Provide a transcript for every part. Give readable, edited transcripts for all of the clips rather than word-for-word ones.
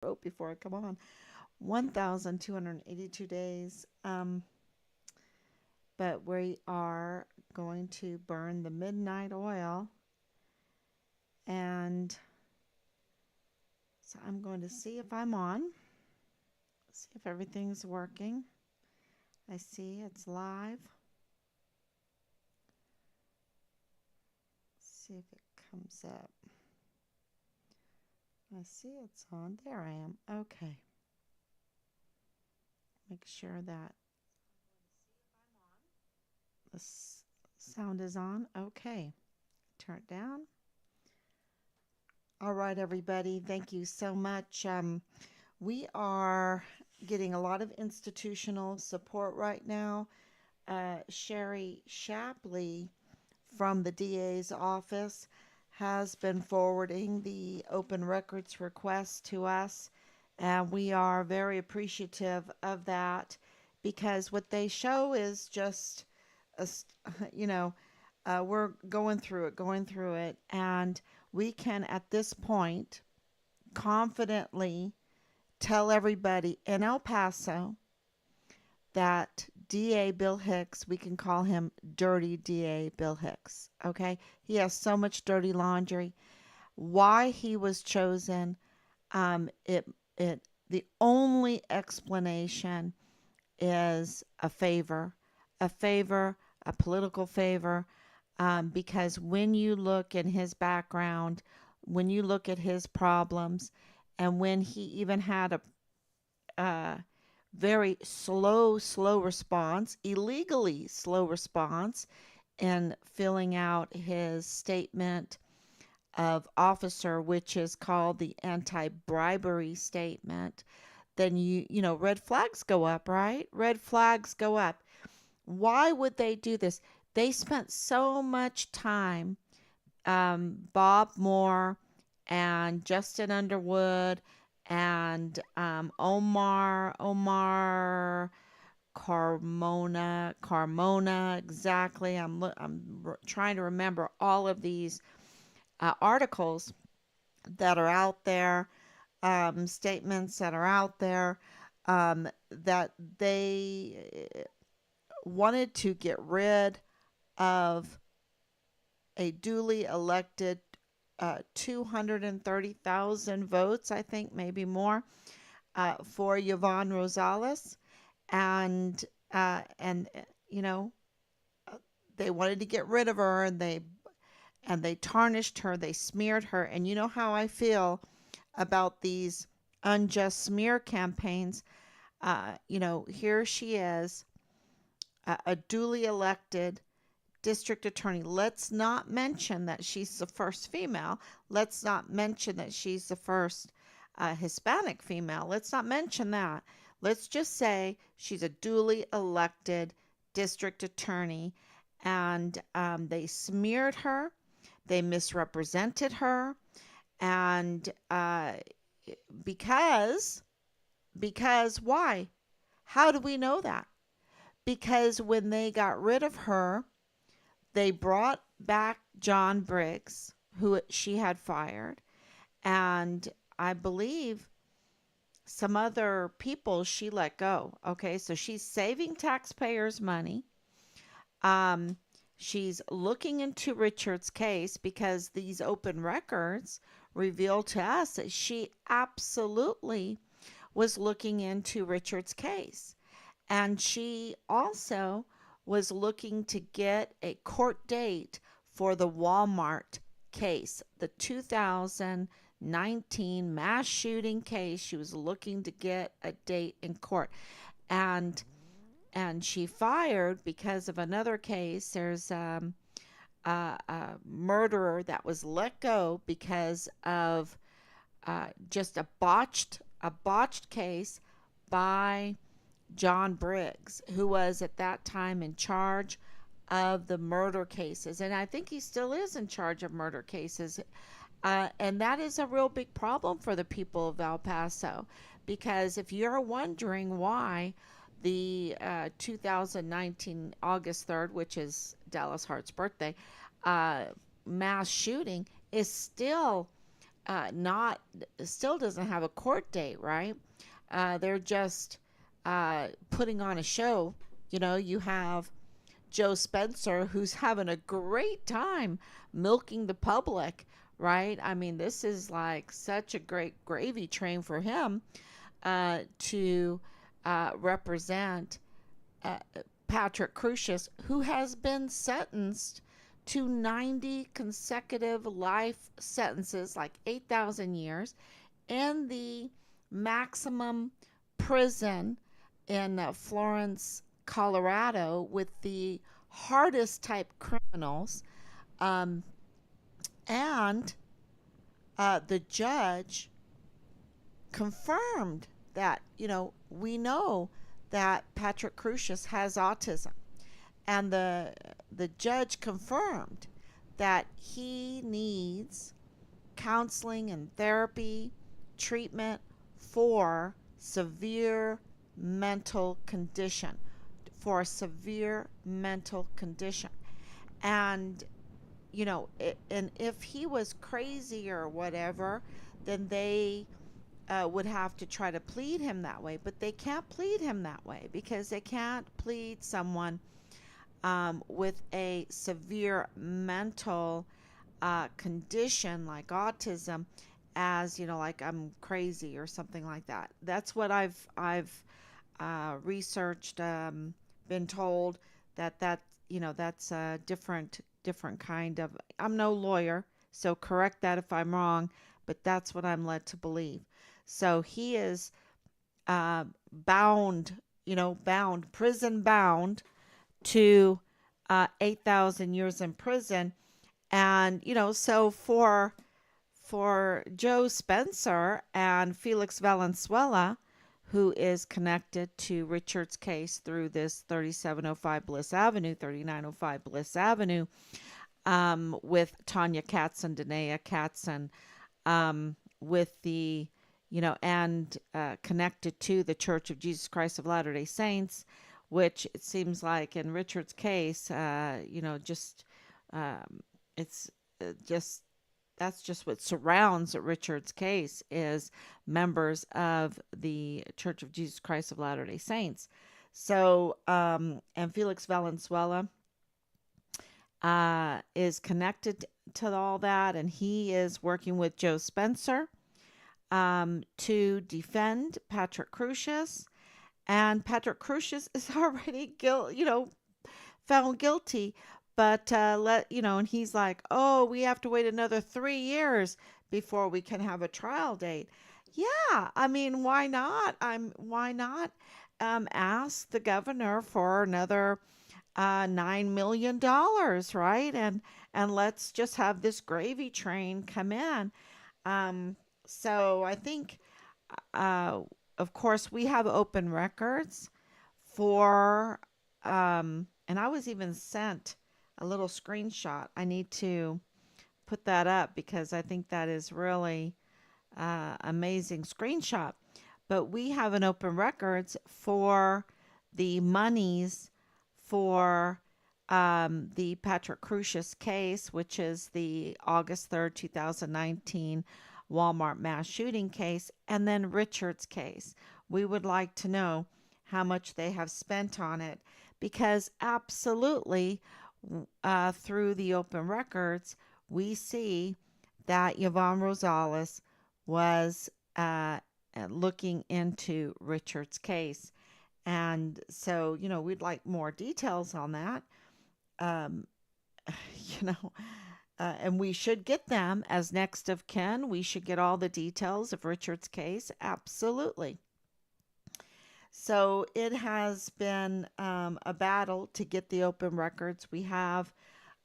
throat before I come on. 1,282 days. But we are going to burn the midnight oil. And so I'm going to see if I'm on, see if everything's working. I see it's live. See if it comes up. I see it's on. There I am. Okay. Make sure that the sound is on. Okay. Turn it down. All right, everybody. Thank you so much. We are getting a lot of institutional support right now. Sherry Shapley from the DA's office has been forwarding the open records request to us, and we are very appreciative of that because what they show is just, a, you know, we're going through it, and we can at this point confidently tell everybody in El Paso that DA Bill Hicks, we can call him Dirty DA Bill Hicks. Okay? He has so much dirty laundry. Why he was chosen, um, it, the only explanation is a favor, a political favor, because when you look in his background, when you look at his problems, and when he even had a very slow response, illegally slow response, in filling out his statement of officer, which is called the anti-bribery statement, then red flags go up, right? Red flags go up. Why would they do this? They spent so much time, Bob Moore and Justin Underwood and Omar Carmona, exactly. I'm trying to remember all of these articles that are out there, statements that are out there, that they wanted to get rid of a duly elected 230,000 votes, I think, maybe more, for Yvonne Rosales. And, you know, they wanted to get rid of her, and they tarnished her, they smeared her. And you know how I feel about these unjust smear campaigns. Here she is, a duly elected district attorney. Let's not mention that she's the first female. Let's not mention that she's the first Hispanic female. Let's not mention that. Let's just say she's a duly elected district attorney, and they smeared her, they misrepresented her, and because why? How do we know that? Because when they got rid of her, they brought back John Briggs, who she had fired, and I believe some other people she let go. Okay, so she's saving taxpayers' money. Um, she's looking into Richard's case because these open records reveal to us that she absolutely was looking into Richard's case. And she also was looking to get a court date for the Walmart case, the 2019 mass shooting case. She was looking to get a date in court. And she fired because of another case. There's a murderer that was let go because of just a botched case by John Briggs, who was at that time in charge of the murder cases. And I think he still is in charge of murder cases. And that is a real big problem for the people of El Paso. Because if you're wondering why the 2019 August 3rd, which is Dallas Hart's birthday, mass shooting is still not still doesn't have a court date, right? They're just putting on a show. You have Joe Spencer, who's having a great time milking the public, right? I mean, this is like such a great gravy train for him to represent uh, Patrick Crusius, who has been sentenced to 90 consecutive life sentences, like 8,000 years, in the maximum prison in Florence, Colorado, with the hardest type criminals. Um, and the judge confirmed that, we know that Patrick Crusius has autism. And the judge confirmed that he needs counseling and therapy treatment for severe mental condition for a severe mental condition. And and if he was crazy or whatever, then they would have to try to plead him that way. But they can't plead him that way because they can't plead someone with a severe mental condition like autism as like I'm crazy or something like that. That's what I've researched, been told that that's a different kind of. I'm no lawyer, so correct that if I'm wrong, but that's what I'm led to believe. So he is uh, bound, prison bound to 8,000 years in prison. And, so for Joe Spencer and Felix Valenzuela, who is connected to Richard's case through this 3705 Bliss Avenue, 3905 Bliss Avenue, with Tanya Katz and Danae Katzen, with the, and connected to the Church of Jesus Christ of Latter-day Saints, which it seems like in Richard's case, just it's just that's just what surrounds Richard's case is members of the Church of Jesus Christ of Latter-day Saints. So, and Felix Valenzuela is connected to all that, and he is working with Joe Spencer to defend Patrick Crusius. And Patrick Crusius is already found guilty, but and he's like, oh, we have to wait another 3 years before we can have a trial date. Yeah, I mean, why not ask the governor for another $9 million, right? And let's just have this gravy train come in. So I think, uh, of course, we have open records for, and I was even sent a little screenshot. I need to put that up because I think that is really amazing screenshot. But we have an open records for the monies for the Patrick Crusius case, which is the August 3rd, 2019 Walmart mass shooting case, and then Richard's case. We would like to know how much they have spent on it because absolutely through the open records, we see that Yvonne Rosales was looking into Richard's case. And so, we'd like more details on that. Um, you know, and we should get them as next of kin. We should get all the details of Richard's case. Absolutely. So it has been a battle to get the open records. We have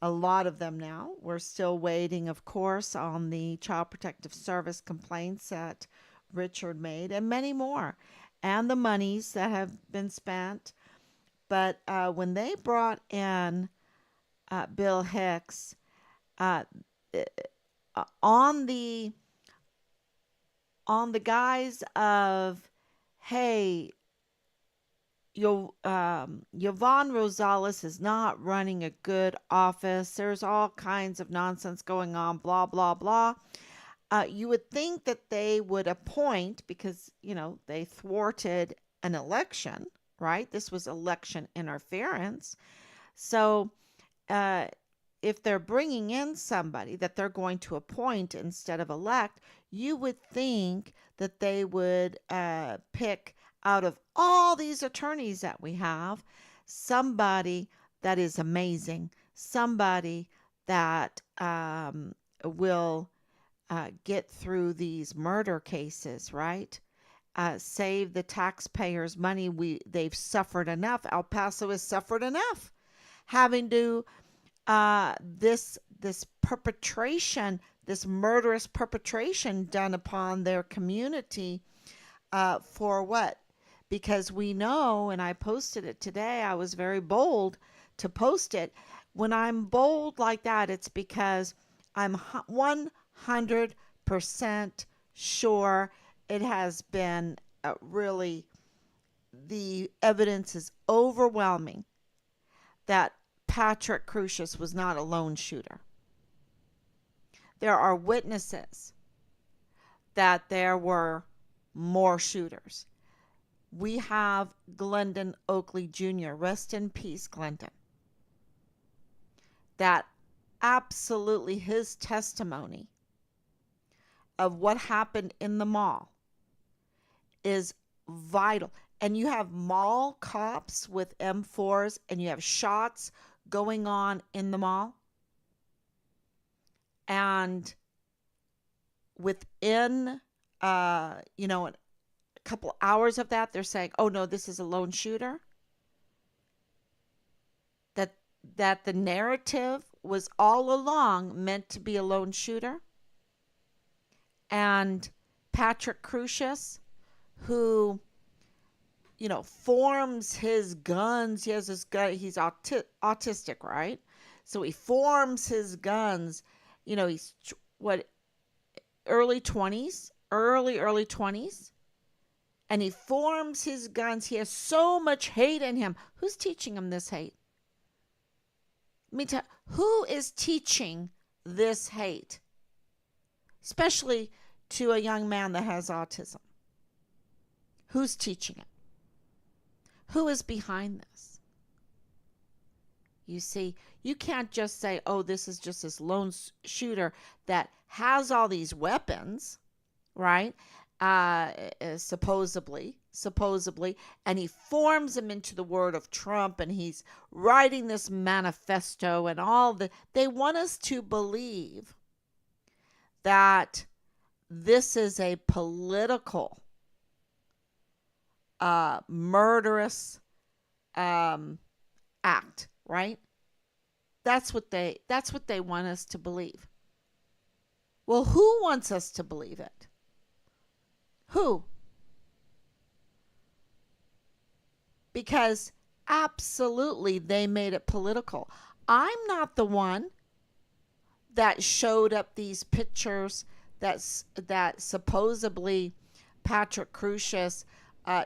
a lot of them now. We're still waiting, of course, on the Child Protective Service complaints that Richard made and many more, and the monies that have been spent. But when they brought in Bill Hicks, uh, on the guise of, hey, Yvonne Rosales is not running a good office. There's all kinds of nonsense going on, blah, blah, blah. You would think that they would appoint, because, they thwarted an election, right? This was election interference. So, uh, if they're bringing in somebody that they're going to appoint instead of elect, you would think that they would pick out of all these attorneys that we have somebody that is amazing, somebody that will get through these murder cases, right? Save the taxpayers money. They've suffered enough. El Paso has suffered enough having to this perpetration, this murderous perpetration done upon their community, for what? Because we know, and I posted it today, I was very bold to post it. When I'm bold like that, it's because I'm 100% sure it has been really, the evidence is overwhelming that Patrick Crucius was not a lone shooter. There are witnesses that there were more shooters. We have Glendon Oakley Jr., rest in peace, Glendon, that absolutely his testimony of what happened in the mall is vital. And you have mall cops with M4s, and you have shots going on in the mall. And within, a couple hours of that, they're saying, oh no, this is a lone shooter. That the narrative was all along meant to be a lone shooter. And Patrick Crucius, who, forms his guns. He has his gun. He's autistic, right? So he forms his guns. He's early 20s, early 20s. And he forms his guns. He has so much hate in him. Who's teaching him this hate? Who is teaching this hate? Especially to a young man that has autism. Who's teaching it? Who is behind this? You see, you can't just say, oh, this is just this lone shooter that has all these weapons, right? Supposedly, and he forms them into the word of Trump, and he's writing this manifesto and they want us to believe that this is a political, murderous act, right? That's what they want us to believe. Well, who wants us to believe it? Who? Because absolutely they made it political. I'm not the one that showed up these pictures that supposedly Patrick Crucius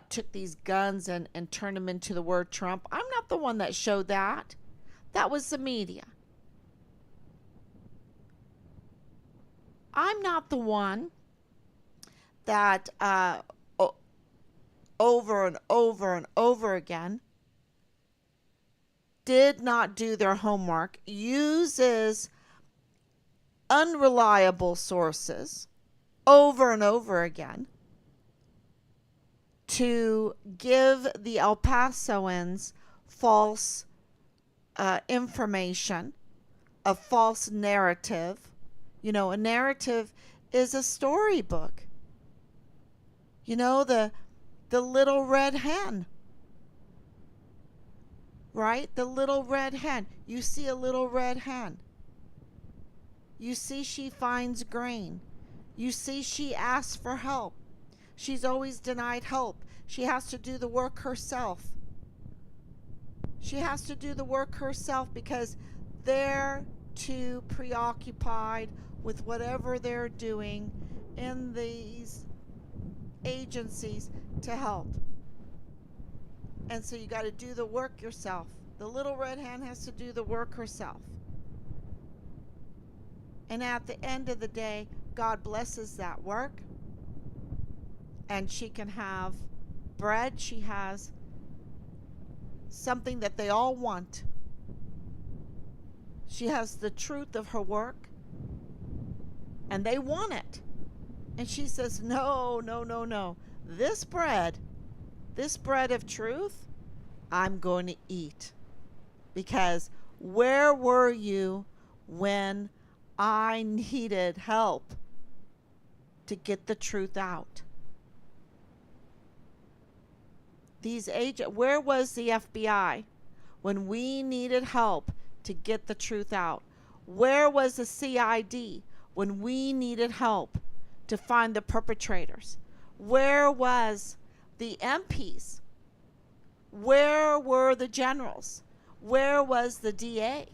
took these guns and turned them into the word Trump. I'm not the one that showed that. That was the media. I'm not the one that over and over and over again did not do their homework, uses unreliable sources over and over again to give the El Pasoans false information, a false narrative. A narrative is a storybook. The little red hen, right? The little red hen. You see a little red hen. You see she finds grain. You see she asks for help. She's always denied help. She has to do the work herself. Because they're too preoccupied with whatever they're doing in these agencies to help. And so you got to do the work yourself. The little red hen has to do the work herself. And at the end of the day, God blesses that work and she can have bread. She has something that they all want. She has the truth of her work and they want it. And she says, no, no, no, no. This bread of truth, I'm going to eat. Because where were you when I needed help to get the truth out? Where was the FBI when we needed help to get the truth out? Where was the CID when we needed help to find the perpetrators? Where was the MPs? Where were the generals? Where was the DA?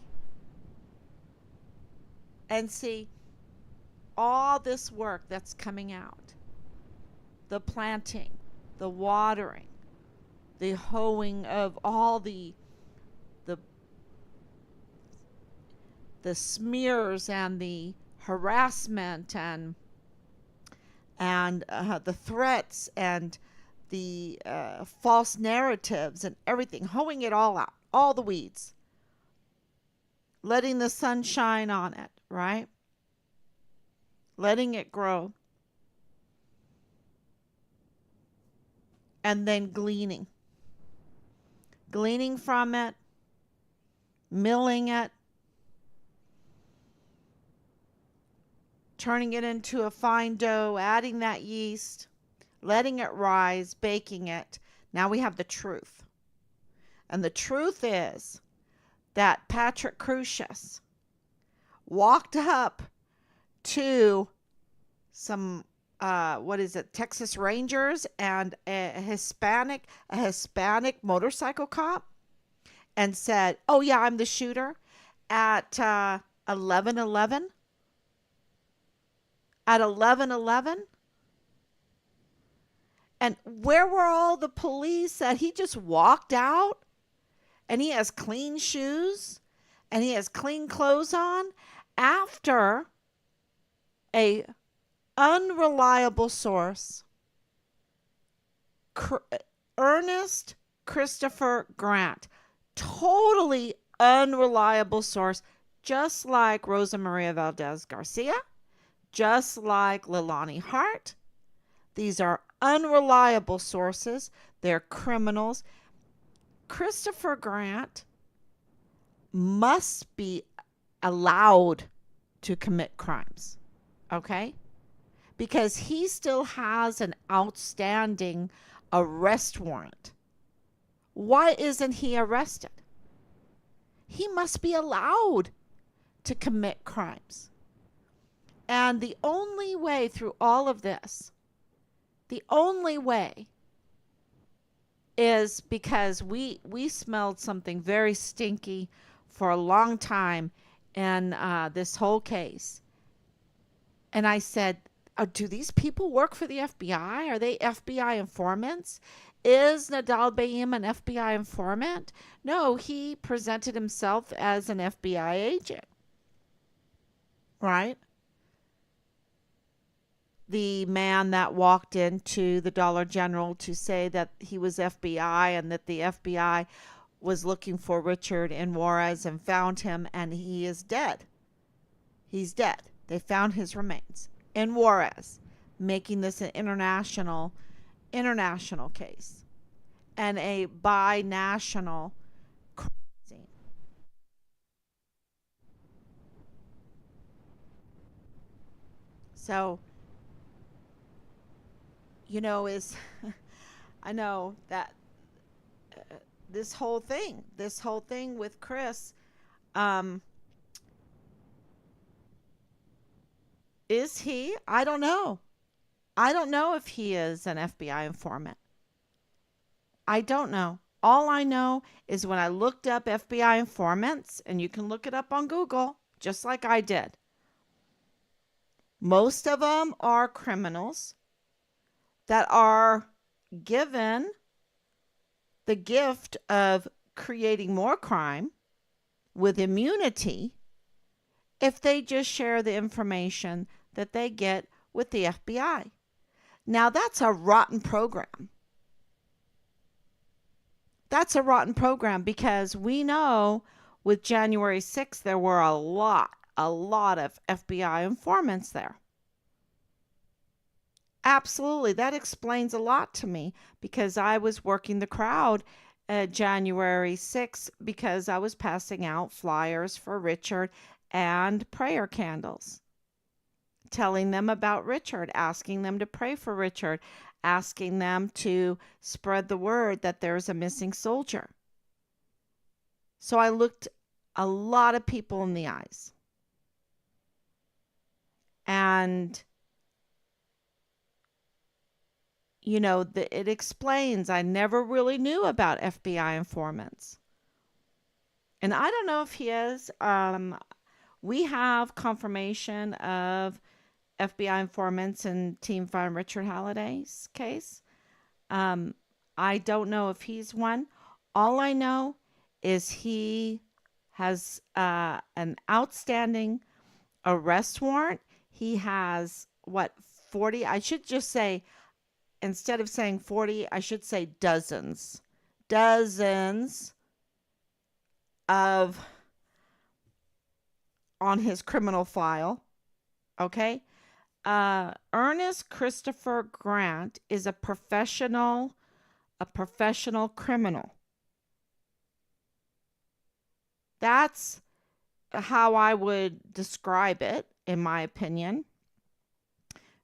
And see, all this work that's coming out, the planting, the watering, the hoeing of all the smears and the harassment and the threats and the false narratives and everything, hoeing it all out, all the weeds, letting the sun shine on it, right? Letting it grow. And then gleaning from it, milling it, turning it into a fine dough, adding that yeast, letting it rise, baking it. Now we have the truth. And the truth is that Patrick Crusius walked up to some Texas Rangers and a Hispanic motorcycle cop and said, "Oh yeah, I'm the shooter," at 11:11. At 11:11. And where were all the police that he just walked out and he has clean shoes and he has clean clothes on after a unreliable source, Ernest Christopher Grant, totally unreliable source, just like Rosa Maria Valdez Garcia, just like Leilani Hart. These are unreliable sources. They're criminals. Christopher Grant must be allowed to commit crimes, okay? Because he still has an outstanding arrest warrant. Why isn't he arrested? He must be allowed to commit crimes. And the only way through all of this, the only way is because we smelled something very stinky for a long time in this whole case. And I said, do these people work for the FBI? Are they FBI informants? Is Nadal Bayim an FBI informant? No, he presented himself as an FBI agent. Right? The man that walked into the Dollar General to say that he was FBI and that the FBI was looking for Richard in Juarez and found him, and he is dead. He's dead. They found his remains in Juarez, making this an international case and a binational crime scene. So, is I know that this whole thing with Chris, is he? I don't know. I don't know if he is an FBI informant. I don't know. All I know is when I looked up FBI informants, and you can look it up on Google, just like I did. Most of them are criminals that are given the gift of creating more crime with immunity if they just share the information that they get with the FBI. Now, that's a rotten program. That's a rotten program because we know with January 6th, there were a lot of FBI informants there. Absolutely. That explains a lot to me because I was working the crowd January 6th because I was passing out flyers for Richard and prayer candles, telling them about Richard, asking them to pray for Richard, asking them to spread the word that there's a missing soldier. So I looked a lot of people in the eyes. And it explains I never really knew about FBI informants. And I don't know if he is. We have confirmation of FBI informants in Team Find Richard Halliday's case. Um, I don't know if he's one. All I know is he has an outstanding arrest warrant. He has, 40? I should just say, instead of saying 40, I should say dozens. Dozens of on his criminal file. Okay? Ernest Christopher Grant is a professional criminal. That's how I would describe it, in my opinion.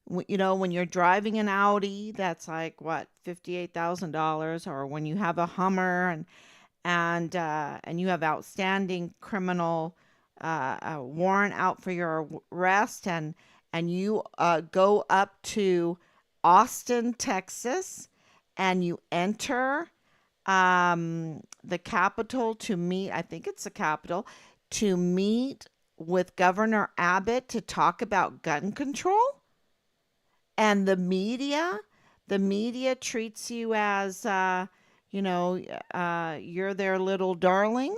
When you're driving an Audi, that's like what, $58,000, or when you have a Hummer and you have outstanding criminal warrant out for your arrest, and you go up to Austin, Texas, and you enter the Capitol to meet, I think it's the Capitol, to meet with Governor Abbott to talk about gun control. And the media treats you as, you're their little darling.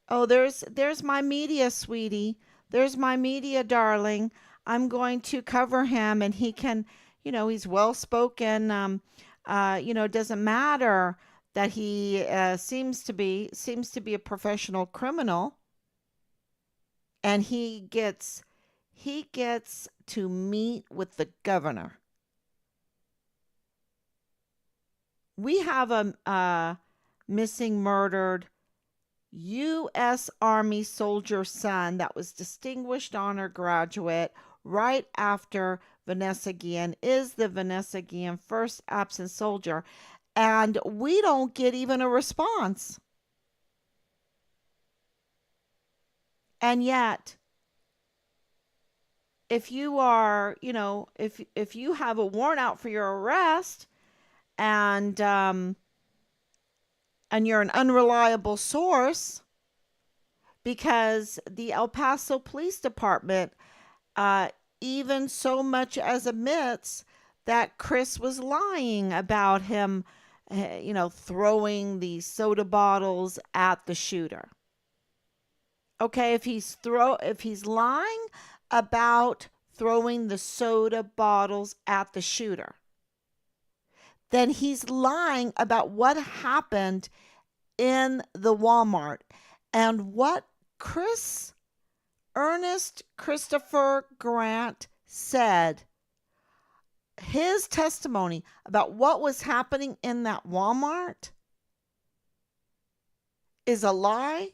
Oh, there's my media, sweetie. There's my media, darling. I'm going to cover him, and he can, he's well spoken. It doesn't matter that he seems to be a professional criminal, and he gets to meet with the governor. We have a missing, murdered U.S. Army soldier son that was distinguished honor graduate right after Vanessa Guillen, is the Vanessa Guillen first absent soldier, and we don't get even a response. And yet, if you are, if you have a warrant out for your arrest, and you're an unreliable source, because the El Paso Police Department even so much as admits that Chris was lying about him, throwing the soda bottles at the shooter. Okay, if he's lying about throwing the soda bottles at the shooter, then he's lying about what happened in the Walmart. And what Ernest Christopher Grant said, his testimony about what was happening in that Walmart, is a lie.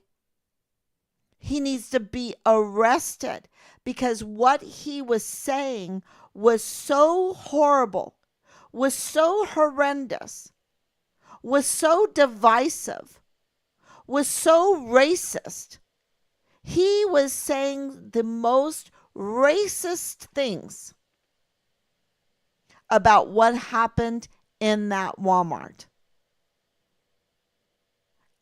He needs to be arrested, because what he was saying was so horrible, was so horrendous, was so divisive, was so racist. He was saying the most racist things about what happened in that Walmart.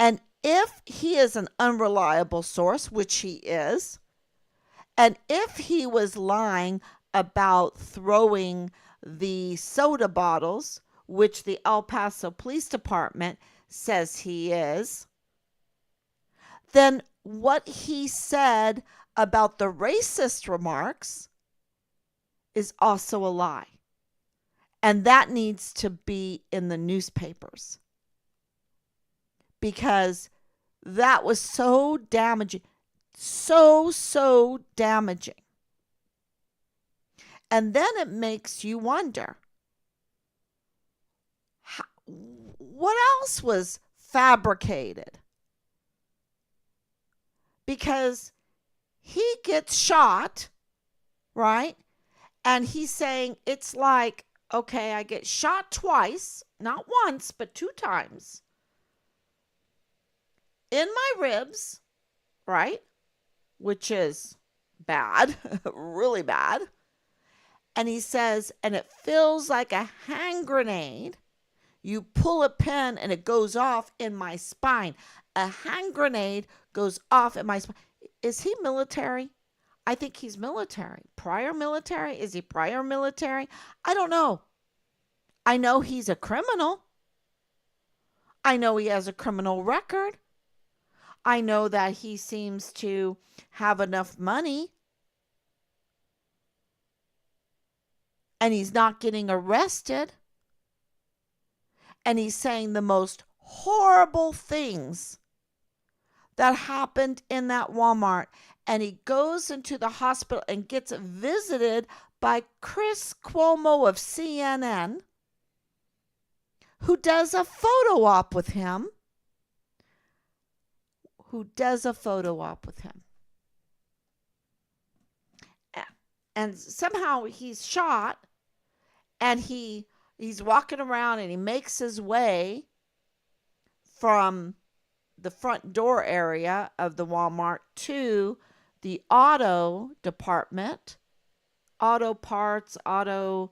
And if he is an unreliable source, which he is, and if he was lying about throwing the soda bottles, which the El Paso Police Department says he is, then what he said about the racist remarks is also a lie. And that needs to be in the newspapers because that was so damaging. So damaging. And then it makes you wonder what else was fabricated? Because he gets shot, right? And he's saying it's like, okay, I get shot twice, not once, but 2 times in my ribs, right? Which is bad, really bad. And he says, and it feels like a hand grenade. You pull a pin and it goes off in my spine. A hand grenade goes off in my spine. Is he military? I think he's military. Prior military? Is he prior military? I don't know. I know he's a criminal. I know he has a criminal record. I know that he seems to have enough money and he's not getting arrested. And he's saying the most horrible things that happened in that Walmart. And he goes into the hospital and gets visited by Chris Cuomo of CNN, who does a photo op with him. And somehow he's shot and he's walking around and he makes his way from the front door area of the Walmart to the auto department, auto parts, auto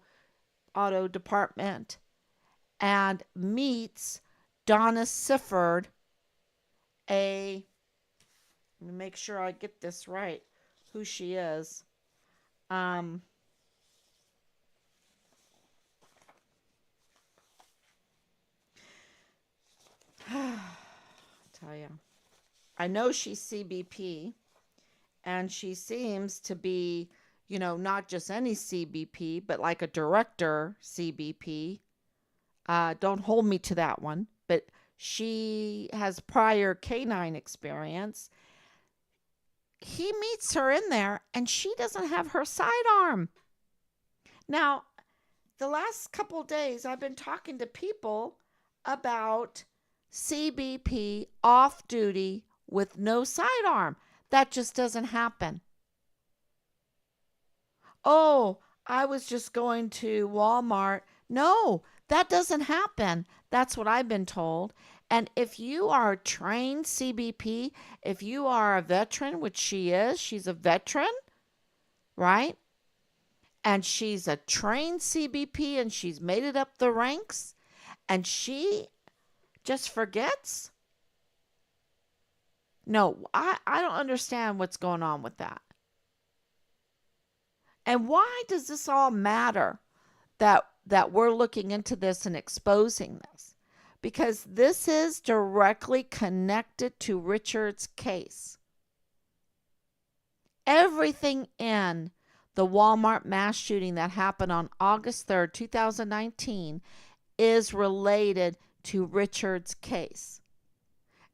department, and meets Donna Sifford, let me make sure I get this right, who she is. Tell you, I know she's CBP, and she seems to be, not just any CBP, but like a director CBP. Don't hold me to that one, but she has prior canine experience. He meets her in there and she doesn't have her sidearm. Now, the last couple of days I've been talking to people about CBP off duty with no sidearm. That just doesn't happen. Oh, I was just going to Walmart. No, that doesn't happen. That's what I've been told. And if you are a trained CBP, if you are a veteran, which she is, she's a veteran, right? And she's a trained CBP and she's made it up the ranks and she just forgets? No, I don't understand what's going on with that. And why does this all matter that we're looking into this and exposing this? Because this is directly connected to Richard's case. Everything in the Walmart mass shooting that happened on August 3rd, 2019 is related to Richard's case.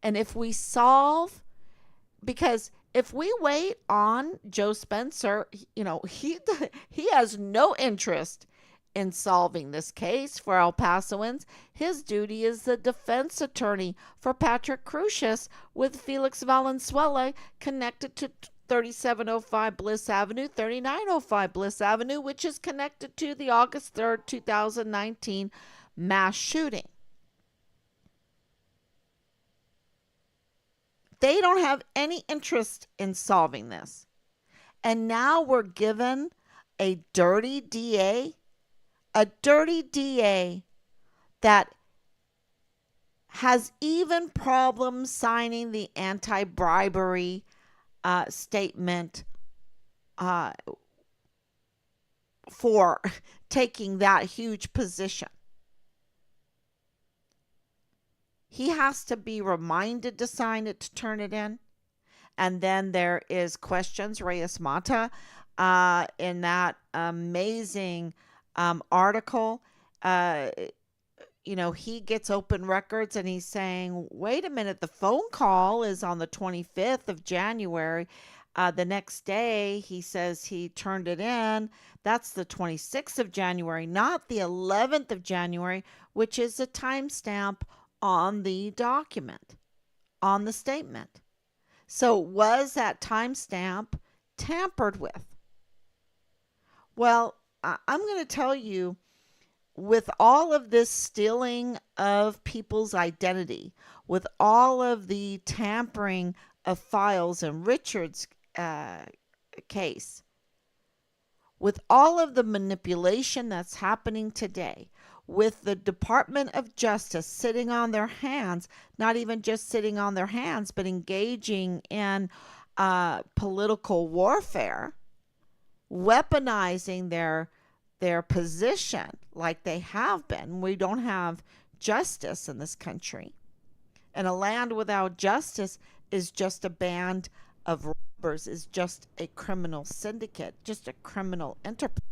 And if we solve, because if we wait on Joe Spencer, he has no interest in solving this case for El Pasoans. His duty is the defense attorney for Patrick Crusius with Felix Valenzuela, connected to 3705 Bliss Avenue, 3905 Bliss Avenue, which is connected to the August 3rd, 2019 mass shooting. They don't have any interest in solving this. And now we're given a dirty DA that has even problems signing the anti-bribery statement for taking that huge position. He has to be reminded to sign it to turn it in. And then there is questions. Reyes Mata in that amazing article. Uh, he gets open records and he's saying, wait a minute, the phone call is on the 25th of January. The next day, he says he turned it in. That's the 26th of January, not the 11th of January, which is a timestamp on the document, on the statement. So, was that timestamp tampered with? Well, I'm going to tell you, with all of this stealing of people's identity, with all of the tampering of files in Richard's uh, case, with all of the manipulation that's happening today, with the Department of Justice sitting on their hands, not even just sitting on their hands, but engaging in political warfare, weaponizing their position like they have been. We don't have justice in this country. And a land without justice is just a band of robbers, is just a criminal syndicate, just a criminal enterprise.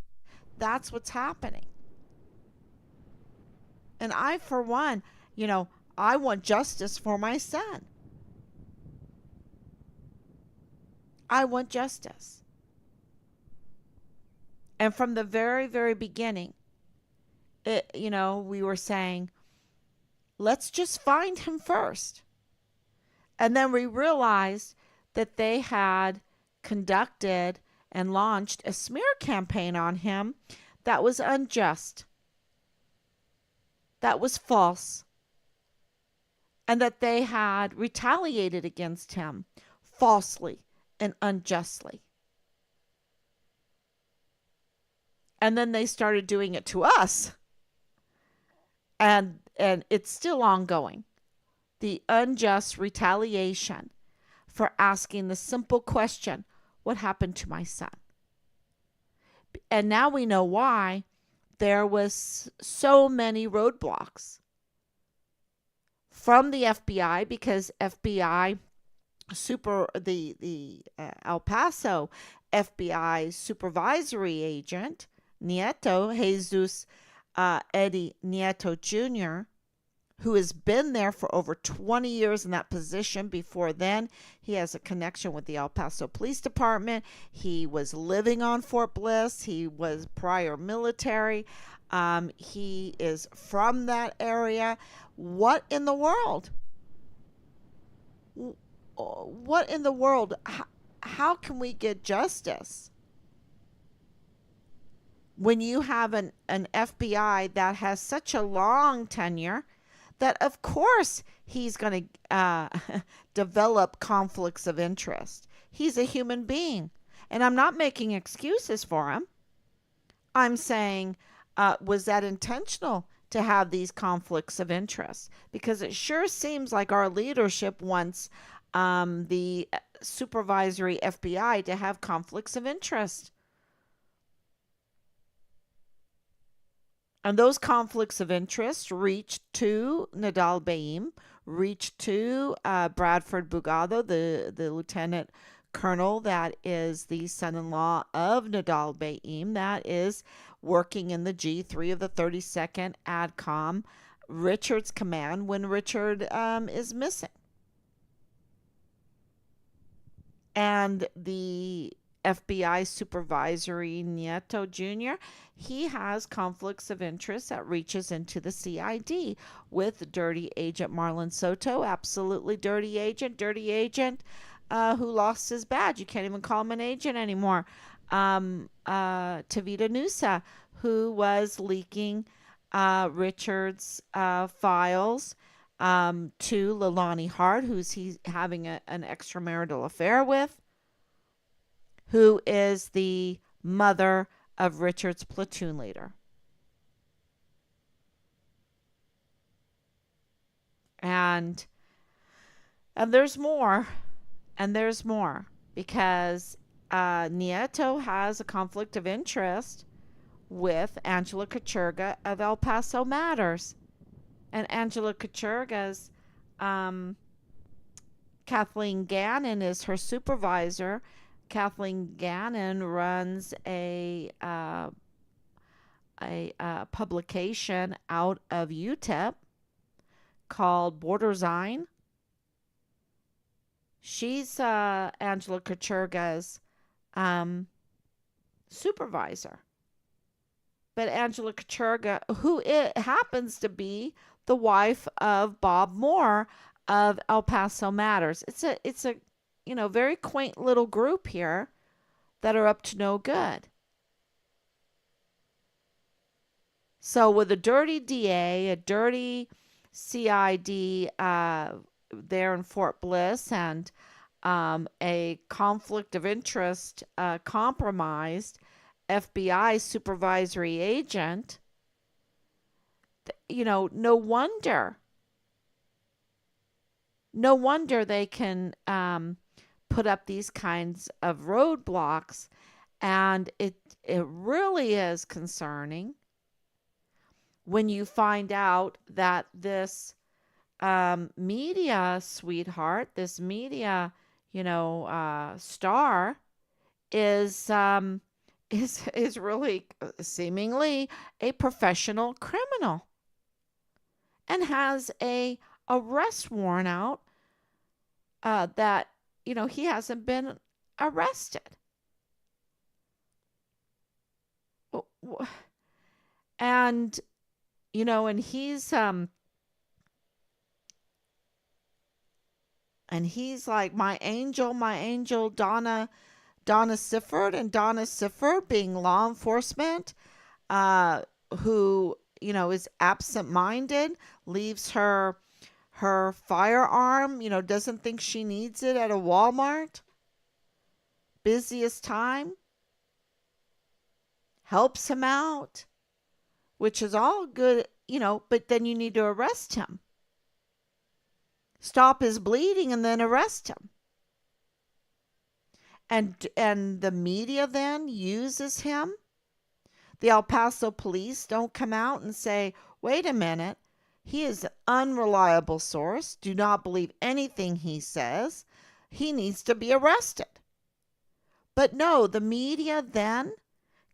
That's what's happening. And I, for one, I want justice for my son. I want justice. And from the very, very beginning, we were saying, let's just find him first. And then we realized that they had conducted and launched a smear campaign on him that was unjust, that was false, and that they had retaliated against him falsely and unjustly. And then they started doing it to us. And it's still ongoing. The unjust retaliation for asking the simple question, what happened to my son? And now we know why there was so many roadblocks from the FBI, because FBI the El Paso FBI supervisory agent Nieto, Jesus Eddie Nieto Jr., who has been there for over 20 years in that position. Before then, he has a connection with the El Paso Police Department. He was living on Fort Bliss. He was prior military. He is from that area. What in the world? What in the world? How can we get justice when you have an FBI that has such a long tenure that, of course, he's going to develop conflicts of interest? He's a human being. And I'm not making excuses for him. I'm saying, was that intentional to have these conflicts of interest? Because it sure seems like our leadership wants the supervisory FBI to have conflicts of interest. And those conflicts of interest reached to Nadal Baim, reached to Bradford Bugado, the lieutenant colonel that is the son-in-law of Nadal Baim, that is working in the G3 of the 32nd ADCOM, Richard's command, when Richard is missing. And the FBI supervisory Nieto Jr., he has conflicts of interest that reaches into the CID with dirty agent Marlon Soto, absolutely dirty agent who lost his badge. You can't even call him an agent anymore. Tavita Nusa, who was leaking Richard's files to Leilani Hart, who's he's having an extramarital affair with, who is the mother of Richard's platoon leader. And there's more. And there's more. Because Nieto has a conflict of interest with Angela Kachurga of El Paso Matters. And Angela Kachurga's Kathleen Gannon is her supervisor. Kathleen Gannon runs a publication out of UTEP called Borderzine. She's Angela Kacherga's um, supervisor. But Angela Kacherga, who it happens to be the wife of Bob Moore of El Paso Matters. It's a very quaint little group here that are up to no good. So with a dirty DA, a dirty CID there in Fort Bliss, and a conflict of interest compromised FBI supervisory agent, no wonder. No wonder they can put up these kinds of roadblocks. And it really is concerning when you find out that this media sweetheart, this media, star, is really seemingly a professional criminal and has a arrest warrant out that he hasn't been arrested. And and he's like, my angel, Donna Sifford, and Donna Sifford being law enforcement, who is absent-minded, leaves her firearm, doesn't think she needs it at a Walmart, busiest time, helps him out, which is all good, but then you need to arrest him. Stop his bleeding and then arrest him. And the media then uses him. The El Paso police don't come out and say, wait a minute, he is an unreliable source. Do not believe anything he says. He needs to be arrested. But no, the media then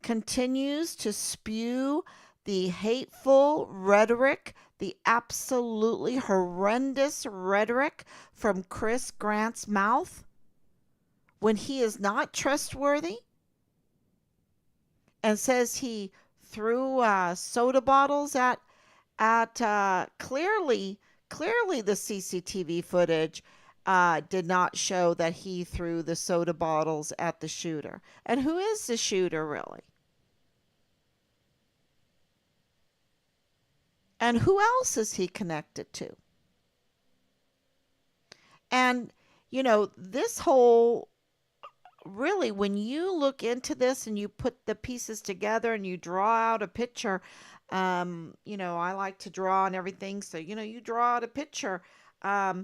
continues to spew the hateful rhetoric, the absolutely horrendous rhetoric from Chris Grant's mouth when he is not trustworthy, and says he threw soda bottles at clearly the CCTV footage did not show that he threw the soda bottles at the shooter. And who is the shooter really? And who else is he connected to? And, this whole, really, when you look into this and you put the pieces together and you draw out a picture, I like to draw and everything. So, you draw out a picture, a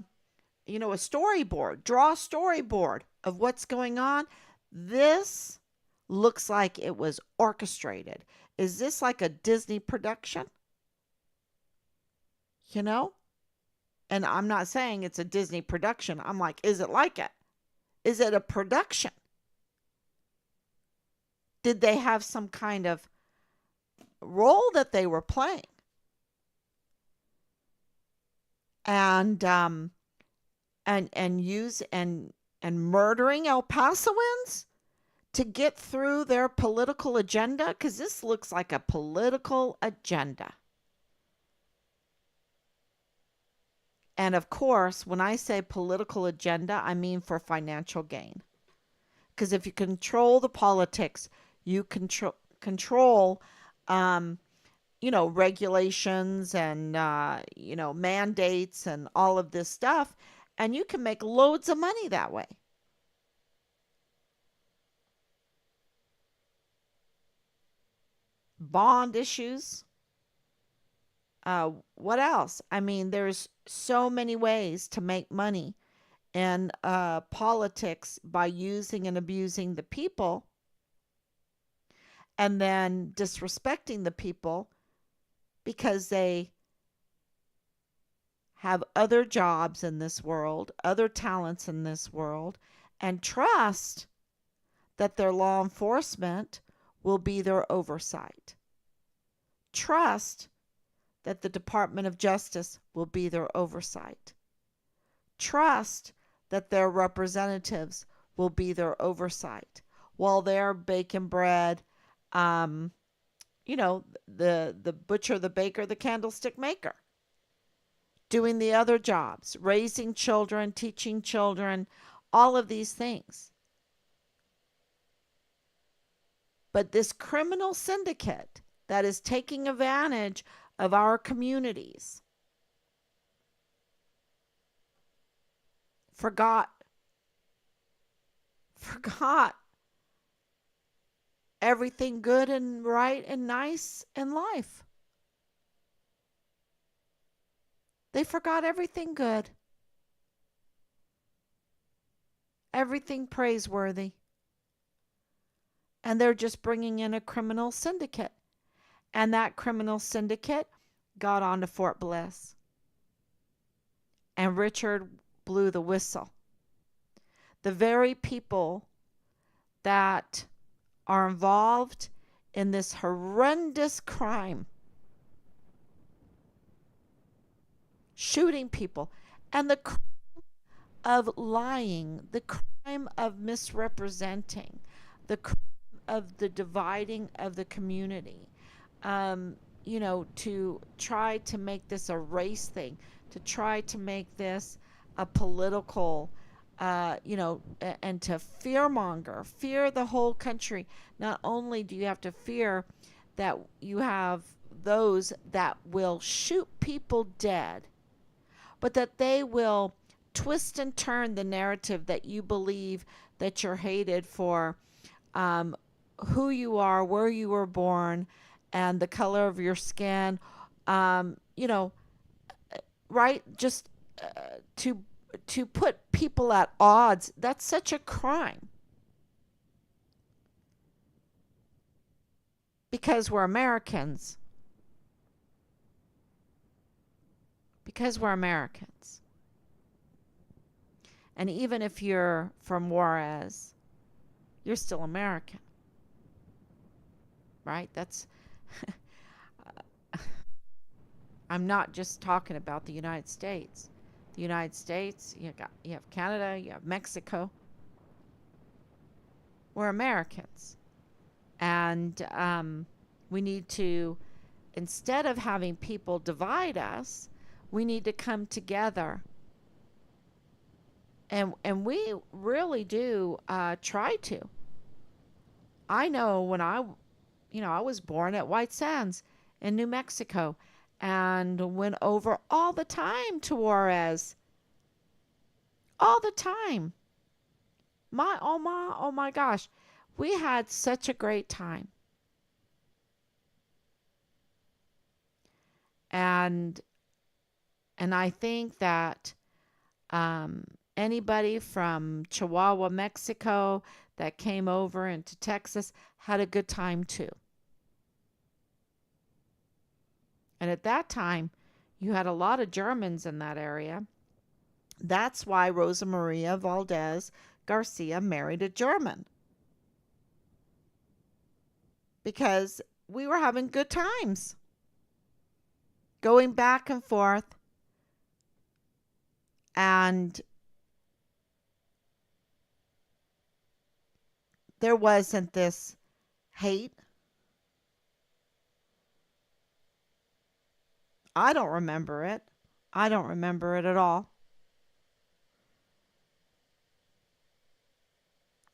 storyboard, draw a storyboard of what's going on. This looks like it was orchestrated. Is this like a Disney production? And I'm not saying it's a Disney production. I'm like, is it like it? Is it a production? Did they have some kind of role that they were playing? And murdering El Pasoans to get through their political agenda? Because this looks like a political agenda. And of course, when I say political agenda, I mean for financial gain. Because if you control the politics, you control regulations and, mandates and all of this stuff. And you can make loads of money that way. Bond issues. What else? I mean, there's so many ways to make money in politics by using and abusing the people, and then disrespecting the people because they have other jobs in this world, other talents in this world, and trust that their law enforcement will be their oversight. Trust that the Department of Justice will be their oversight. Trust that their representatives will be their oversight while they're baking bread, um, the butcher, the baker, the candlestick maker, doing the other jobs, raising children, teaching children, all of these things. But this criminal syndicate that is taking advantage of our communities forgot forgot everything good and right and nice in life. They forgot everything good, everything praiseworthy, and they're just bringing in a criminal syndicate. And that criminal syndicate got onto Fort Bliss. And Richard blew the whistle. The very people that are involved in this horrendous crime, shooting people, and the crime of lying, the crime of misrepresenting, the crime of the dividing of the community, to try to make this a race thing, to try to make this a political, and to fear the whole country. Not only do you have to fear that you have those that will shoot people dead, but that they will twist and turn the narrative that you believe that you're hated for who you are, where you were born, and the color of your skin, um, you know, right? Just to put people at odds. That's such a crime because we're Americans. Because we're Americans. And even if you're from Juarez, you're still American, right? That's I'm not just talking about the United States. The United States, you have Canada, you have Mexico. We're Americans, and we need to, instead of having people divide us, we need to come together. And we really do try to. I know when I was born at White Sands in New Mexico and went over all the time to Juarez. All the time. Oh my gosh. We had such a great time. And I think that anybody from Chihuahua, Mexico that came over into Texas had a good time too. And at that time, you had a lot of Germans in that area. That's why Rosa Maria Valdez Garcia married a German. Because we were having good times. Going back and forth. And there wasn't this hate. I don't remember it. I don't remember it at all.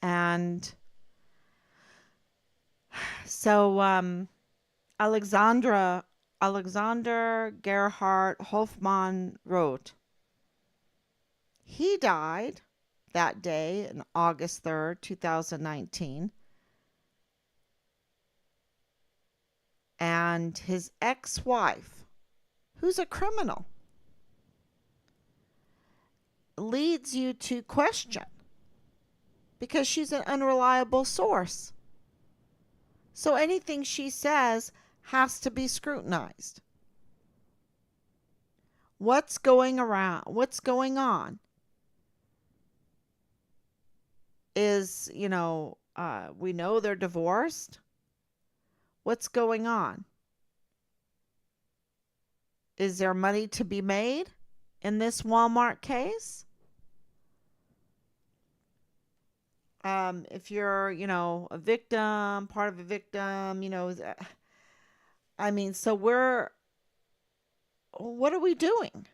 And so Alexander Gerhard Hofmann wrote, he died that day on August 3rd, 2019. And his ex-wife, who's a criminal, leads you to question because she's an unreliable source. So anything she says has to be scrutinized. What's going on is, We know they're divorced. What's going on? Is there money to be made in this Walmart case? If you're, a victim, part of a victim, I mean, so what are we doing?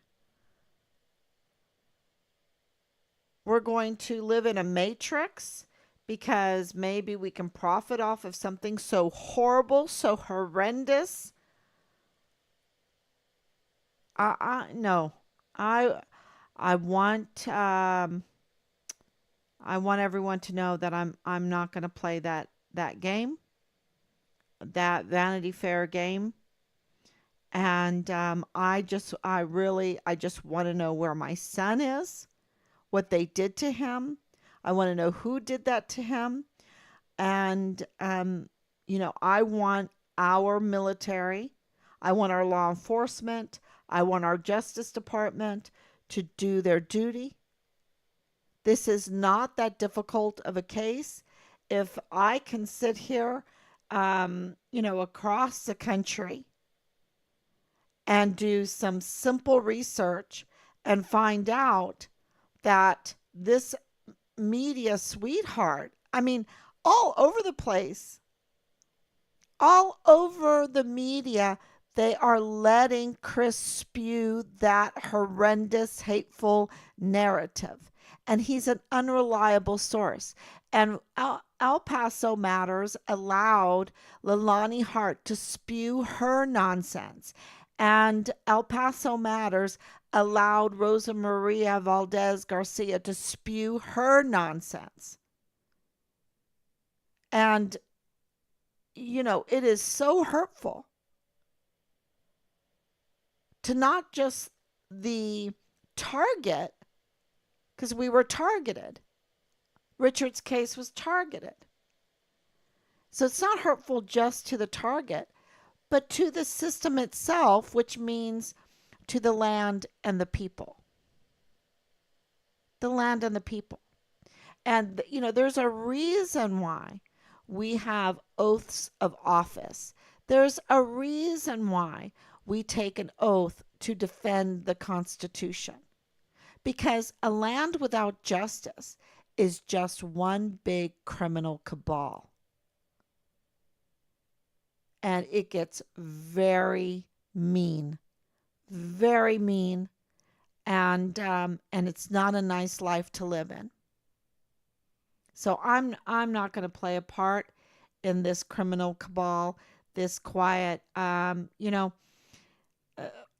We're going to live in a matrix because maybe we can profit off of something so horrible, so horrendous. No, I, I want, um, I want everyone to know that I'm not going to play that game, that Vanity Fair game. And I just want to know where my son is, what they did to him. I want to know who did that to him. And, I want our military, I want our law enforcement, I want our Justice Department to do their duty. This is not that difficult of a case. If I can sit here, across the country and do some simple research and find out that this media sweetheart, I mean, all over the place, all over the media, they are letting Chris spew that horrendous, hateful narrative. And he's an unreliable source. And El Paso Matters allowed Leilani Hart to spew her nonsense. And El Paso Matters allowed Rosa Maria Valdez Garcia to spew her nonsense. And it is so hurtful to not just the target, because we were targeted. Richard's case was targeted. So it's not hurtful just to the target, but to the system itself, which means to the land and the people. The land and the people. And, there's a reason why we have oaths of office. There's a reason why we take an oath to defend the Constitution. Because a land without justice is just one big criminal cabal. And it gets very mean, and it's not a nice life to live in. So I'm not going to play a part in this criminal cabal, this quiet,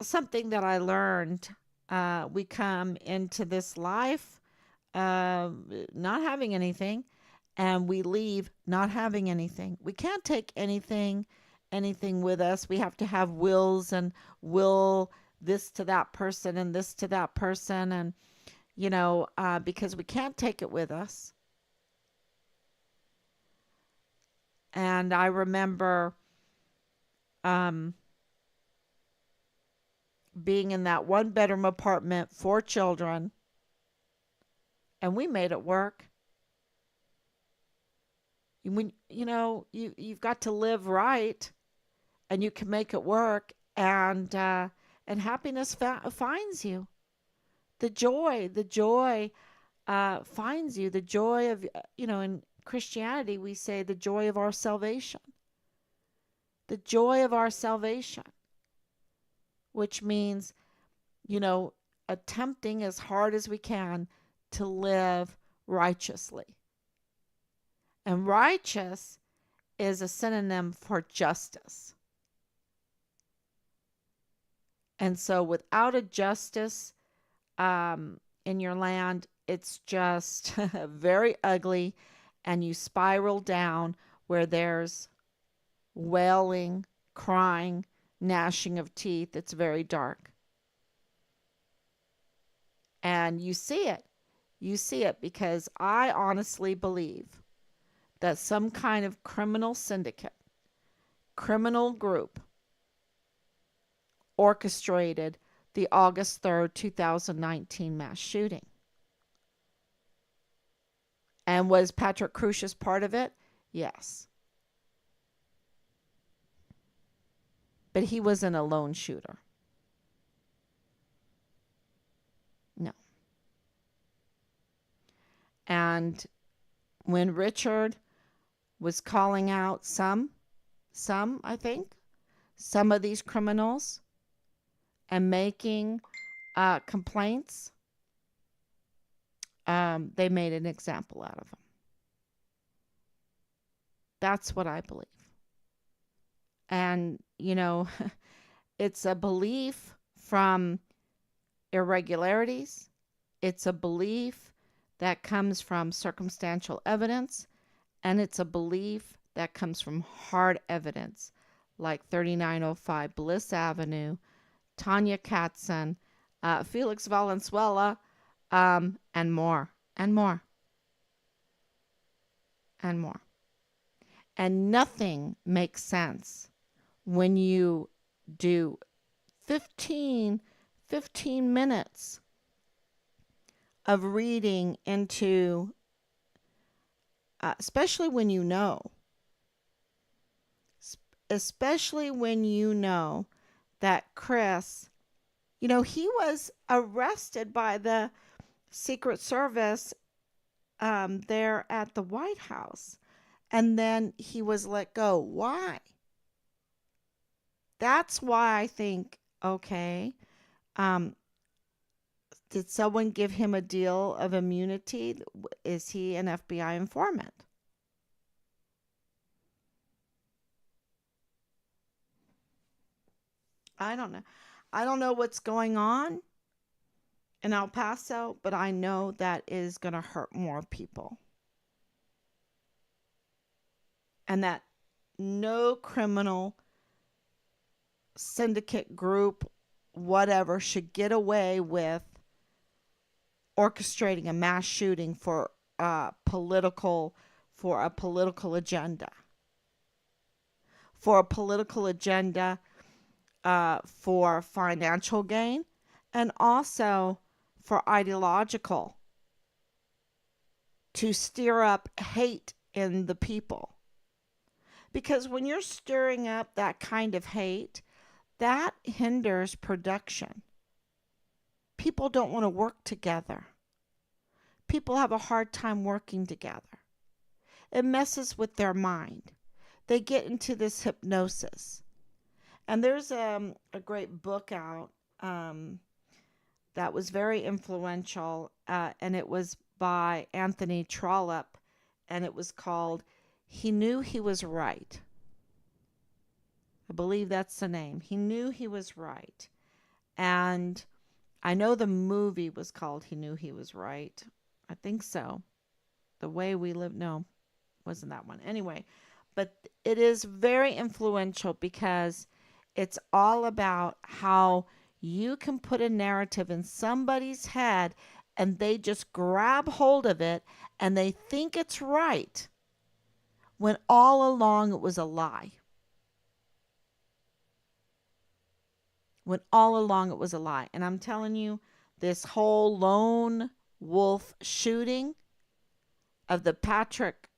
something that I learned. We come into this life not having anything, and we leave not having anything. We can't take anything with us. We have to have wills and will this to that person and this to that person, and because we can't take it with us. And I remember um, being in that one bedroom apartment, 4 children, and we made it work. When you've got to live right, and you can make it work, and happiness finds you. The joy finds you. The joy of in Christianity we say the joy of our salvation. The joy of our salvation, which means attempting as hard as we can to live righteously. And righteous is a synonym for justice. And so without a justice in your land, it's just very ugly, and you spiral down where there's wailing, crying, gnashing of teeth. It's very dark. And you see it. You see it because I honestly believe that some kind of criminal syndicate, criminal group, orchestrated the August 3rd, 2019 mass shooting. And was Patrick Crucius part of it? Yes. But he wasn't a lone shooter. No. And when Richard was calling out I think, some of these criminals and making complaints, they made an example out of him. That's what I believe. And, it's a belief from irregularities. It's a belief that comes from circumstantial evidence. And it's a belief that comes from hard evidence, like 3905 Bliss Avenue, Tanya Katzen, Felix Valenzuela, and more, and more, and more. And nothing makes sense when you do 15 minutes of reading into, especially when you know that Chris, he was arrested by the Secret Service there at the White House, and then he was let go. Why? That's why I think, okay, did someone give him a deal of immunity? Is he an FBI informant? I don't know. I don't know what's going on in El Paso, but I know that is going to hurt more people. And that no criminal syndicate group, whatever, should get away with orchestrating a mass shooting for a political agenda. For a political agenda, for financial gain, and also for ideological, to stir up hate in the people. Because when you're stirring up that kind of hate, that hinders production. People don't want to work together. People have a hard time working together. It messes with their mind. They get into this hypnosis. And there's a great book out that was very influential, and it was by Anthony Trollope, and it was called He Knew He Was Right. I believe that's the name. He Knew He Was Right. And I know the movie was called He Knew He Was Right. I think so. The Way We Live. No, wasn't that one. Anyway, but it is very influential because it's all about how you can put a narrative in somebody's head and they just grab hold of it and they think it's right when all along it was a lie. When all along it was a lie. And I'm telling you, this whole lone wolf shooting of the Patrick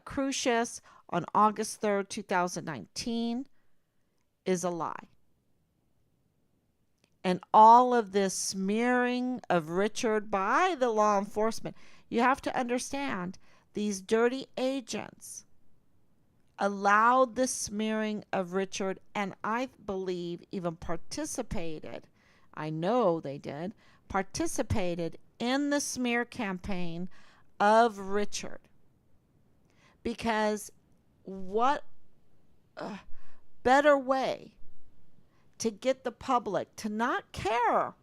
Crucius on August 3rd, 2019 is a lie. And all of this smearing of Richard by the law enforcement, you have to understand, these dirty agents allowed the smearing of Richard, and I believe even participated, I know they did, participated in the smear campaign of Richard. Because what better way to get the public to not care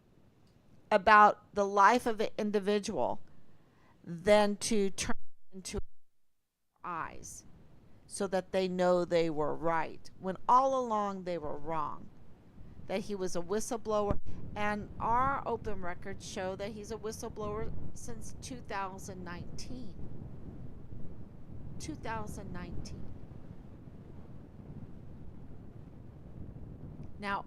about the life of an individual than to turn into eyes so that they know they were right when all along they were wrong, that he was a whistleblower. And our open records show that he's a whistleblower since 2019. Now,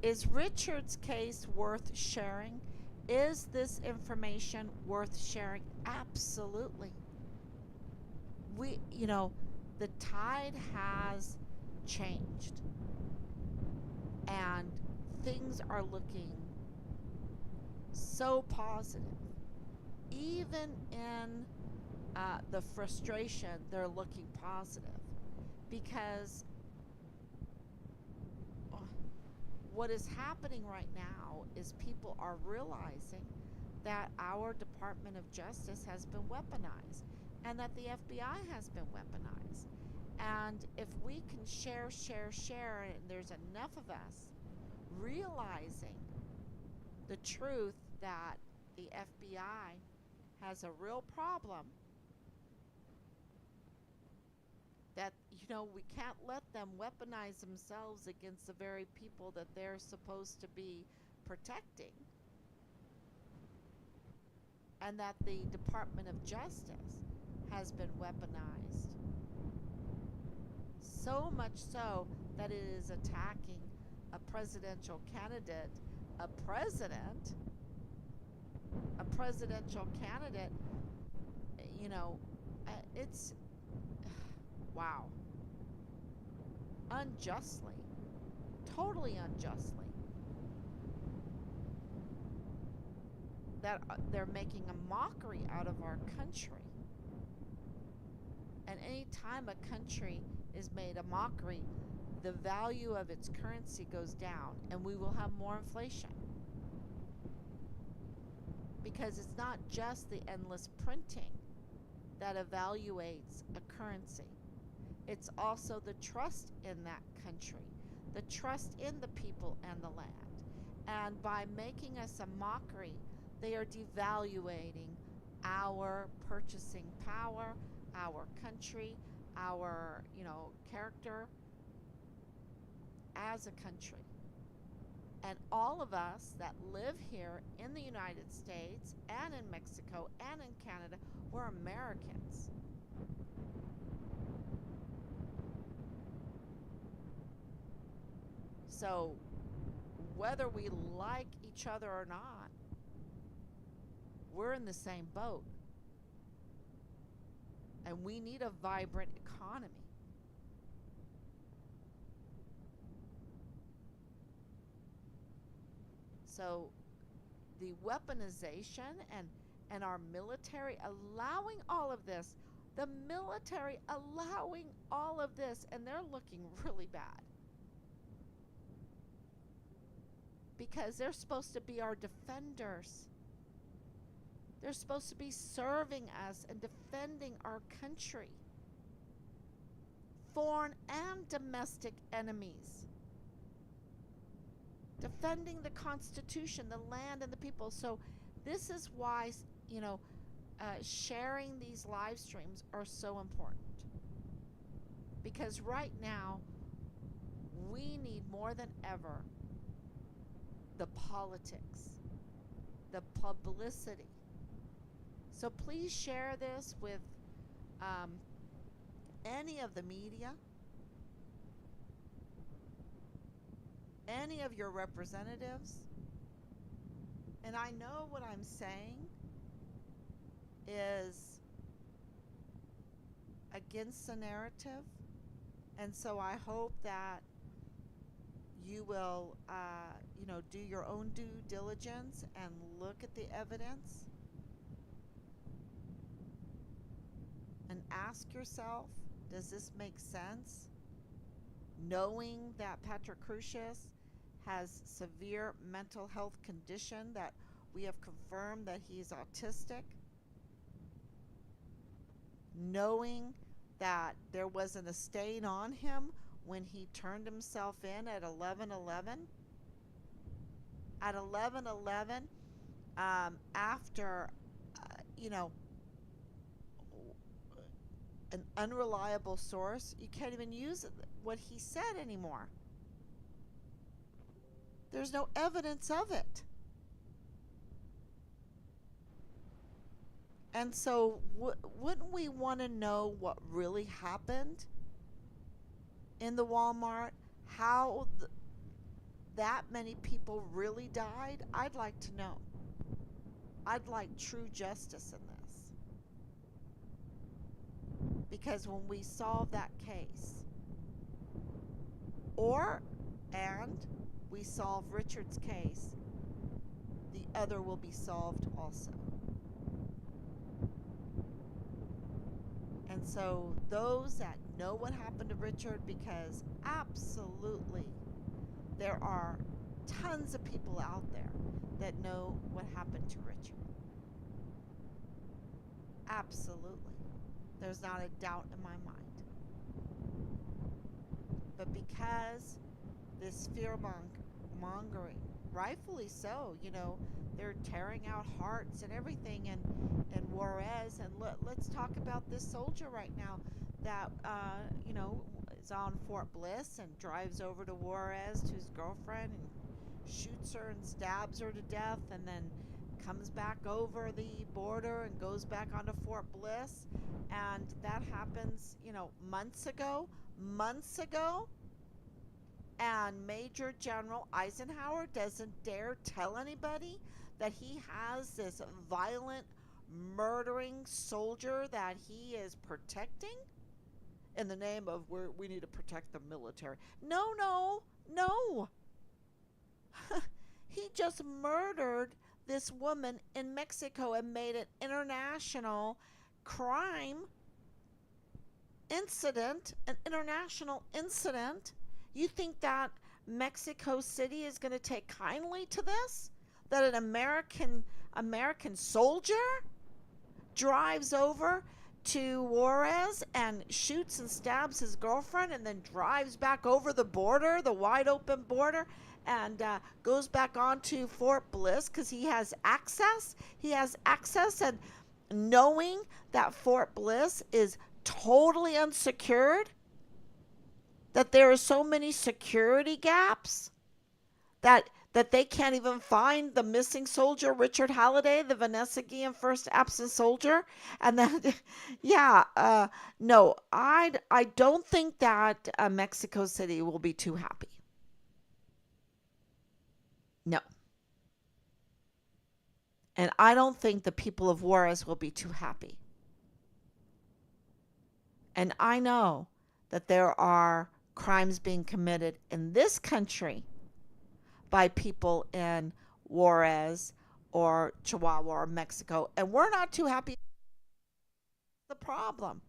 is Richard's case worth sharing? Is this information worth sharing? Absolutely. The tide has changed, and things are looking so positive. Even in the frustration, they're looking positive because what is happening right now is people are realizing that our Department of Justice has been weaponized and that the FBI has been weaponized. And if we can share, and there's enough of us realizing the truth that the FBI has a real problem, that we can't let them weaponize themselves against the very people that they're supposed to be protecting, and that the Department of Justice has been weaponized, so much so that it is attacking a presidential candidate, a presidential candidate. It's wow, unjustly, totally unjustly, that they're making a mockery out of our country. And any time a country is made a mockery, the value of its currency goes down, and we will have more inflation. Because it's not just the endless printing that evaluates a currency. It's also the trust in that country, the trust in the people and the land. And by making us a mockery, they are devaluating our purchasing power, our country, our, character as a country. And all of us that live here in the United States and in Mexico and in Canada, we're Americans. So whether we like each other or not, we're in the same boat. And we need a vibrant economy. So the weaponization and our military allowing all of this, the military allowing all of this, and they're looking really bad. Because they're supposed to be our defenders. They're supposed to be serving us and defending our country. Foreign and domestic enemies. Defending the Constitution, the land, and the people. So this is why, sharing these live streams are so important. Because right now, we need more than ever the politics, the publicity. So please share this with any of the media, any of your representatives. And I know what I'm saying is against the narrative. And so I hope that you will, do your own due diligence and look at the evidence and ask yourself, does this make sense? Knowing that Patrick Crucius has severe mental health condition, that we have confirmed that he's autistic, knowing that there wasn't a stain on him when he turned himself in at 11/11. At 11/11, after, an unreliable source, you can't even use what he said anymore. There's no evidence of it. And so wouldn't we want to know what really happened in the Walmart? How that many people really died? I'd like to know. I'd like true justice in this, because when we solve that case, or and we solve Richard's case, the other will be solved also. And so those that know what happened to Richard, because absolutely there are tons of people out there that know what happened to Richard. Absolutely. There's not a doubt in my mind. But because this fear mongering, rightfully so, they're tearing out hearts and everything in Juarez. And let's talk about this soldier right now that, is on Fort Bliss and drives over to Juarez to his girlfriend and shoots her and stabs her to death, and then comes back over the border and goes back onto Fort Bliss. And that happens, months ago. And Major General Eisenhower doesn't dare tell anybody that he has this violent, murdering soldier that he is protecting in the name of we need to protect the military. No, no, no. He just murdered this woman in Mexico and made an international crime incident, an international incident. You think that Mexico City is going to take kindly to this? That an American soldier drives over to Juarez and shoots and stabs his girlfriend, and then drives back over the border, the wide open border, and goes back onto Fort Bliss because he has access. He has access, and knowing that Fort Bliss is totally unsecured, that there are so many security gaps that they can't even find the missing soldier, Richard Halliday, the Vanessa Guillen first absent soldier. And then, no, I don't think that Mexico City will be too happy. No. And I don't think the people of Juarez will be too happy. And I know that there are crimes being committed in this country by people in Juarez or Chihuahua or Mexico, and we're not too happy. The problem.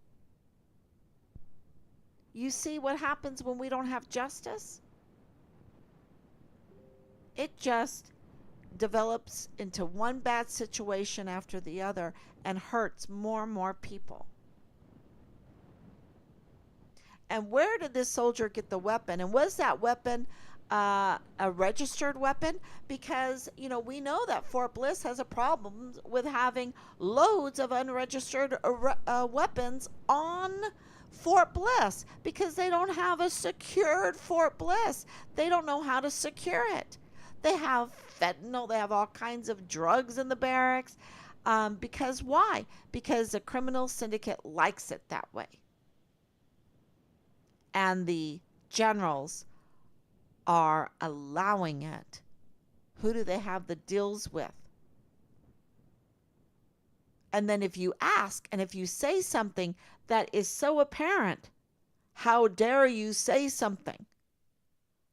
You see what happens when we don't have justice? It just develops into one bad situation after the other and hurts more and more people. And where did this soldier get the weapon? And was that weapon a registered weapon? Because, we know that Fort Bliss has a problem with having loads of unregistered weapons on Fort Bliss because they don't have a secured Fort Bliss. They don't know how to secure it. They have fentanyl. They have all kinds of drugs in the barracks. Because why? Because the criminal syndicate likes it that way. And the generals are allowing it. Who do they have the deals with? And then if you ask and if you say something that is so apparent, how dare you say something?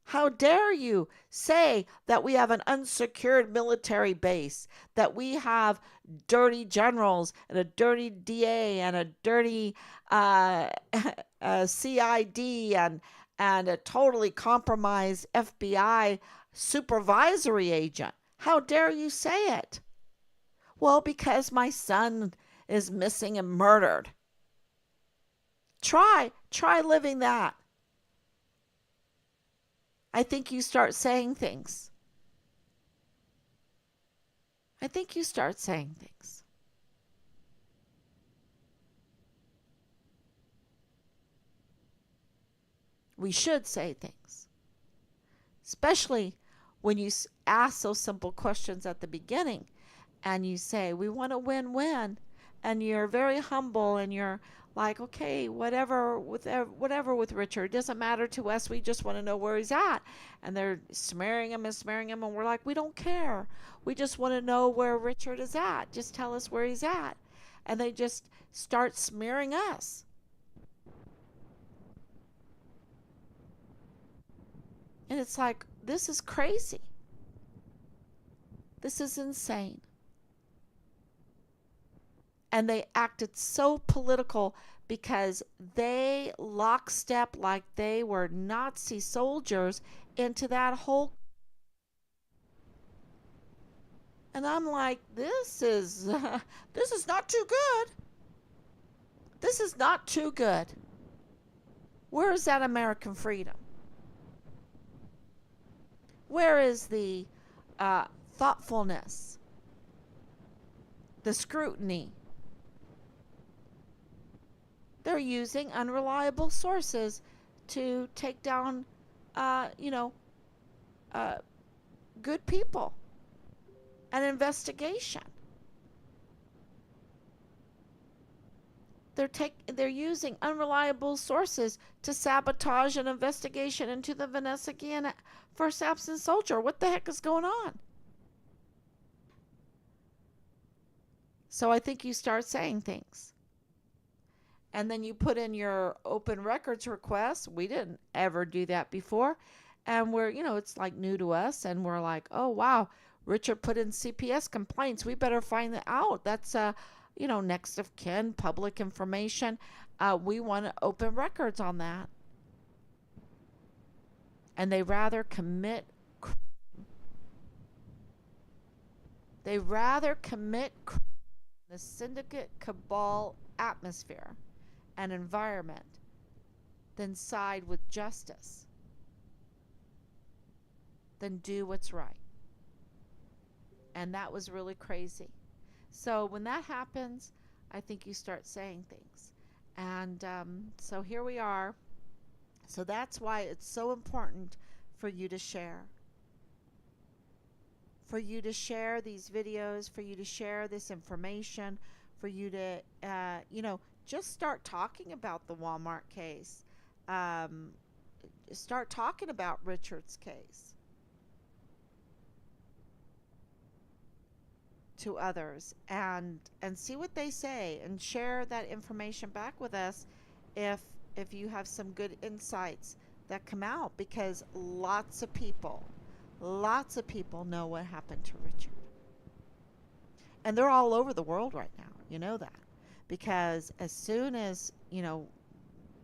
How dare you say that we have an unsecured military base, that we have dirty generals and a dirty DA and a dirty CID and a totally compromised FBI supervisory agent? How dare you say it? Well, because my son is missing and murdered. Try living that. I think you start saying things. We should say things. Especially when you ask those simple questions at the beginning and you say, we want a win-win. and you're very humble, and you're like, okay, whatever with Richard, it doesn't matter to us. We just want to know where he's at. And they're smearing him, and we're like, we don't care. We just want to know where Richard is at. Just tell us where he's at. And they just start smearing us. And it's like, this is crazy. This is insane. And they acted so political because they lockstep like they were Nazi soldiers into that whole. And I'm like, this is not too good. This is not too good. Where is that American freedom? Where is the thoughtfulness, the scrutiny? They're using unreliable sources to take down, uh, you know, uh, good people. An investigation. They're using unreliable sources to sabotage an investigation into the Vanessa Guillen first absent soldier. What the heck is going on? So I think you start saying things. And then you put in your open records request. We didn't ever do that before. And it's like new to us. And we're like, oh, wow, Richard put in CPS complaints. We better find that out. That's, next of kin, public information. We want to open records on that. And they rather commit the syndicate cabal atmosphere and environment than side with justice, than do what's right. And that was really crazy. So when that happens, I think you start saying things. And so here we are. So that's why it's so important for you to share. For you to share these videos, for you to share this information, for you to, just start talking about the Walmart case. Um, Start talking about Richard's case to others, and see what they say, and share that information back with us if you have some good insights that come out, because lots of people know what happened to Richard. And they're all over the world right now. You know that. Because as soon as,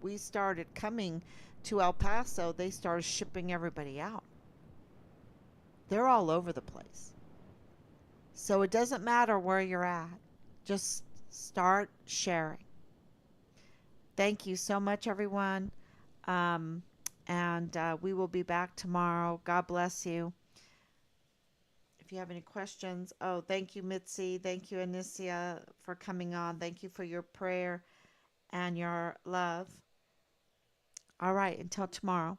we started coming to El Paso, they started shipping everybody out. They're all over the place. So it doesn't matter where you're at. Just start sharing. Thank you so much, everyone. Um, and we will be back tomorrow. God bless you. If you have any questions, thank you, Mitzi. Thank you, Anicia, for coming on. Thank you for your prayer and your love. All right, until tomorrow.